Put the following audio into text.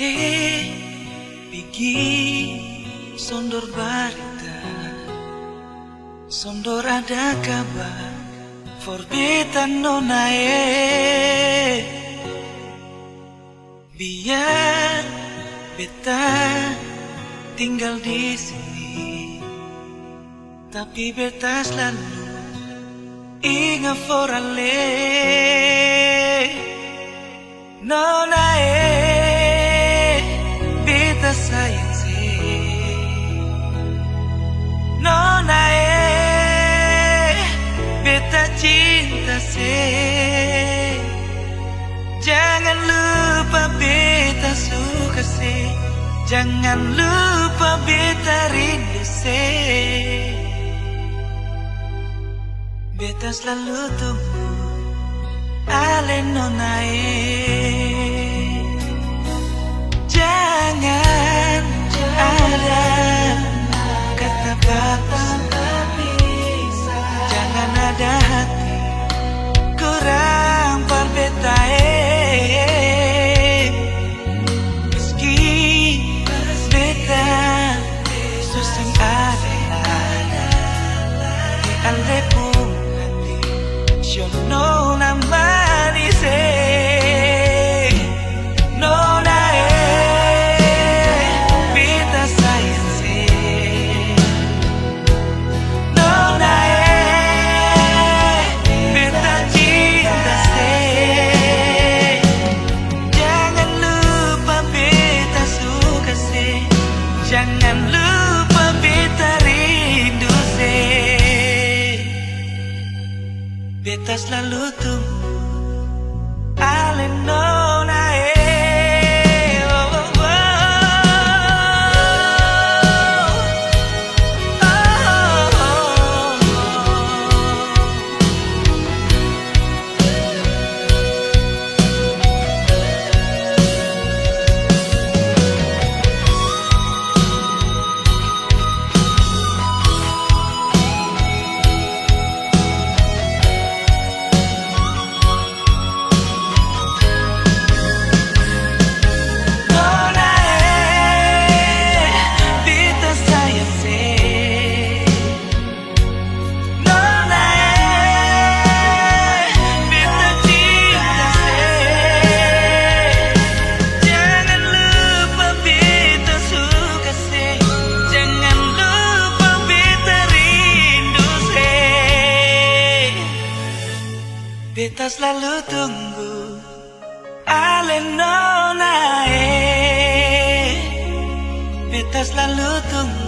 Ade pigi sondor barita, sondor ada kabar forbitan nonae. Biar beta tinggal di sini, tapi beta selalu ingat forale nonae. Beta sayang se nonae, beta cinta se. Jangan lupa beta suka se, jangan lupa beta rindu se. Beta selalu tunggu ale nonae. Jangan ada kata berpisah, jangan ada hati kurang par beta. Meski beta susah ada di ale pun hati siono namani se. Jangan lupa beta rindu se. Beta selalu tunggu ale nonae. Beta selalu tunggu ale nonae. Beta selalu tunggu